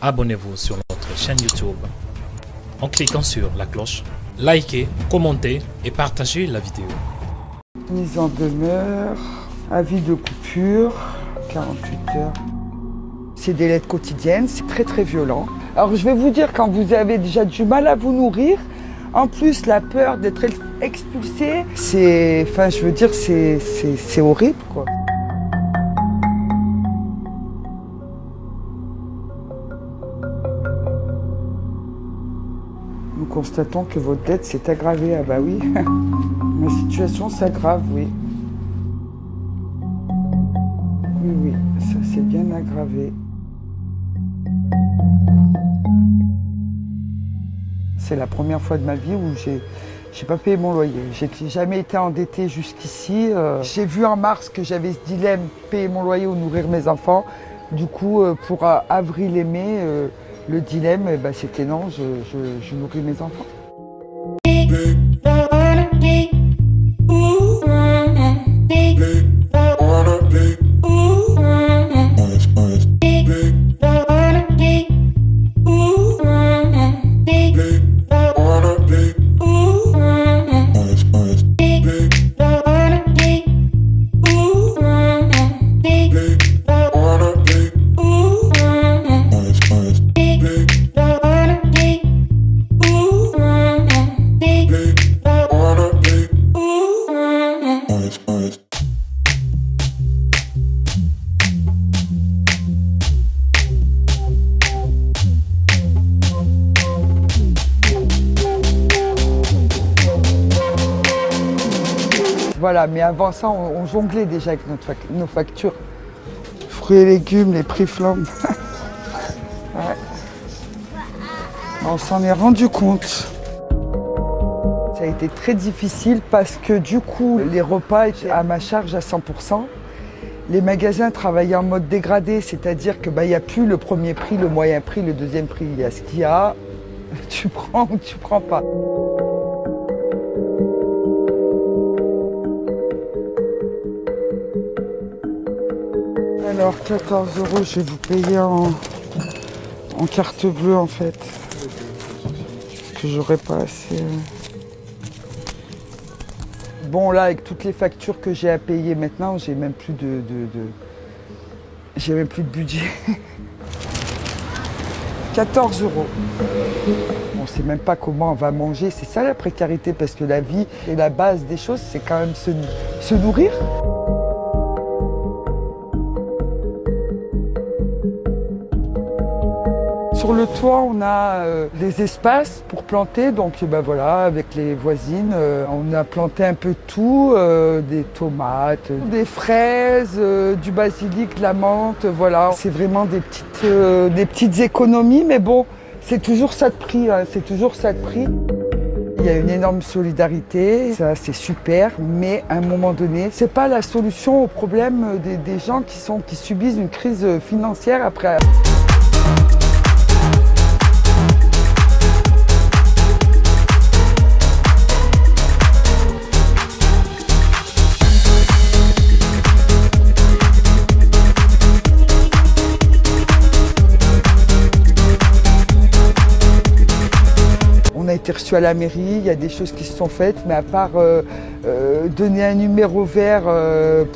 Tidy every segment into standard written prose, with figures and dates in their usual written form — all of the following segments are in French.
Abonnez-vous sur notre chaîne YouTube en cliquant sur la cloche, likez, commentez et partagez la vidéo. Mise en demeure, avis de coupure, 48 heures. C'est des lettres quotidiennes, c'est très très violent. Alors je vais vous dire, quand vous avez déjà du mal à vous nourrir, en plus la peur d'être expulsé, c'est horrible quoi. Nous constatons que votre dette s'est aggravée. Ah bah oui, ma situation s'aggrave, oui. Oui, ça s'est bien aggravé. C'est la première fois de ma vie où j'ai pas payé mon loyer. J'ai jamais été endettée jusqu'ici. J'ai vu en mars que j'avais ce dilemme, payer mon loyer ou nourrir mes enfants. Du coup, pour avril et mai, le dilemme, c'était non, je nourris mes enfants. Voilà, mais avant ça, on jonglait déjà avec nos factures. Fruits et légumes, les prix flambent. Ouais. On s'en est rendu compte. Ça a été très difficile parce que du coup, les repas étaient à ma charge à 100%. Les magasins travaillaient en mode dégradé, c'est-à-dire que il n'y a plus le premier prix, le moyen prix, le deuxième prix. Il y a ce qu'il y a, tu prends ou tu prends pas. Alors 14 €, je vais vous payer en carte bleue en fait. Parce que j'aurais pas assez. Bon là, avec toutes les factures que j'ai à payer maintenant, j'ai même plus j'ai même plus de budget. 14 €. On ne sait même pas comment on va manger. C'est ça la précarité, parce que la vie et la base des choses, c'est quand même se nourrir. Sur le toit, on a des espaces pour planter, donc voilà, avec les voisines, on a planté un peu de tout, des tomates, des fraises, du basilic, de la menthe, voilà. C'est vraiment des petites économies, mais bon, c'est toujours ça de prix, hein, c'est toujours ça de prix. Il y a une énorme solidarité, ça c'est super, mais à un moment donné, c'est pas la solution au problème des gens qui subissent une crise financière après. On a été reçus à la mairie, il y a des choses qui se sont faites, mais à part donner un numéro vert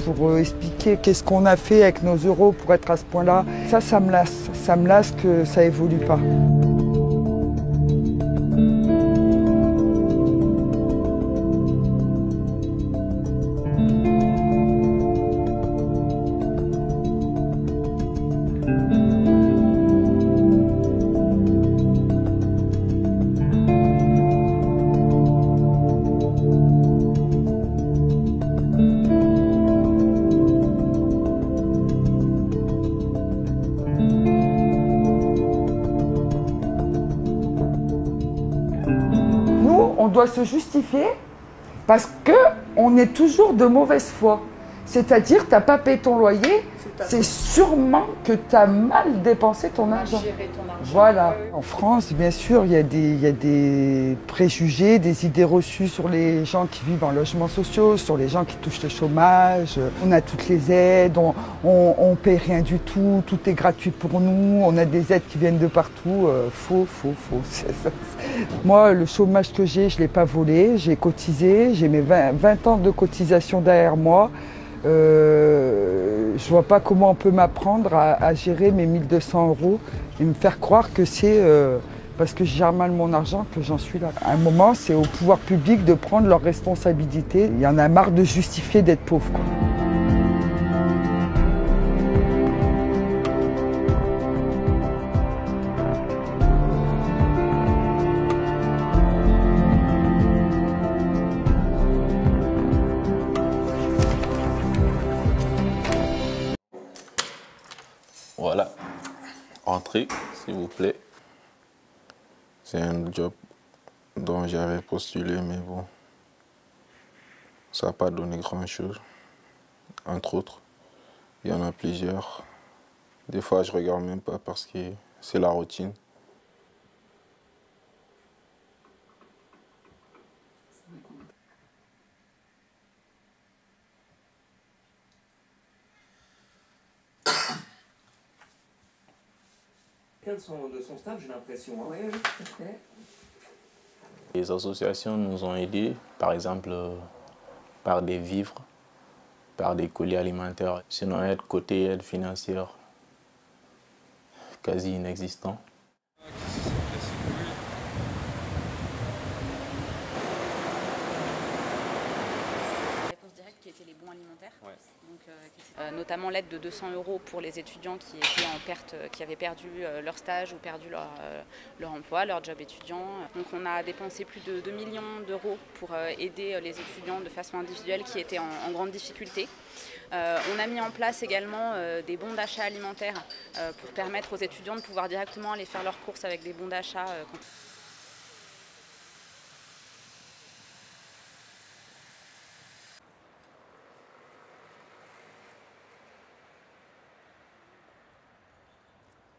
pour expliquer qu'est-ce qu'on a fait avec nos euros pour être à ce point-là, ça me lasse. Ça me lasse que ça évolue pas. On doit se justifier parce qu'on est toujours de mauvaise foi. C'est-à-dire, tu n'as pas payé ton loyer, c'est sûrement que tu as mal dépensé ton argent. Gérer ton argent. Voilà. En France, bien sûr, il y a des préjugés, des idées reçues sur les gens qui vivent en logements sociaux, sur les gens qui touchent le chômage. On a toutes les aides, on paye rien du tout, tout est gratuit pour nous, on a des aides qui viennent de partout. Faux. Moi, le chômage que j'ai, je ne l'ai pas volé, j'ai cotisé, j'ai mes 20 ans de cotisation derrière moi. Je vois pas comment on peut m'apprendre à gérer mes 1 200 € et me faire croire que c'est parce que je gère mal mon argent que j'en suis là. À un moment, c'est au pouvoir public de prendre leurs responsabilités. Il y en a marre de justifier d'être pauvre, quoi. Voilà, entrez s'il vous plaît. C'est un job dont j'avais postulé, mais bon, ça n'a pas donné grand-chose. Entre autres, il y en a plusieurs. Des fois, je regarde même pas parce que c'est la routine. De son staff, j'ai l'impression. Hein. Oui, tout à fait. Les associations nous ont aidés, par exemple, par des vivres, par des colis alimentaires. Sinon, aide côté aide financière, quasi inexistant. Réponse directe qui étaient les bons alimentaires. Ouais. Donc, notamment l'aide de 200 € pour les étudiants qui étaient en perte, qui avaient perdu leur stage ou perdu leur emploi, leur job étudiant. Donc on a dépensé plus de 2 millions d'euros pour aider les étudiants de façon individuelle qui étaient en grande difficulté. On a mis en place également des bons d'achat alimentaires pour permettre aux étudiants de pouvoir directement aller faire leurs courses avec des bons d'achat.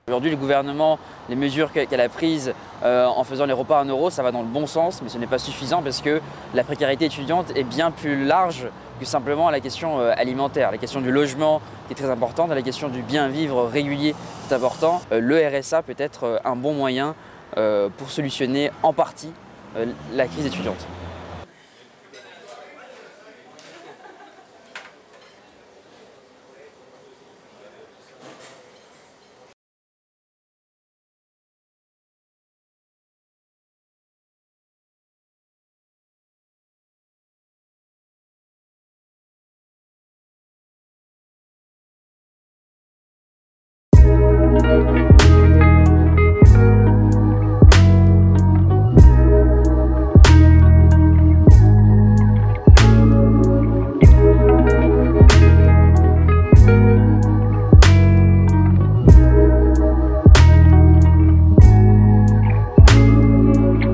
Aujourd'hui, le gouvernement, les mesures qu'elle a prises en faisant les repas à 1 €, ça va dans le bon sens, mais ce n'est pas suffisant parce que la précarité étudiante est bien plus large que simplement la question alimentaire. La question du logement qui est très importante, la question du bien vivre régulier qui est important. Le RSA peut être un bon moyen pour solutionner en partie la crise étudiante.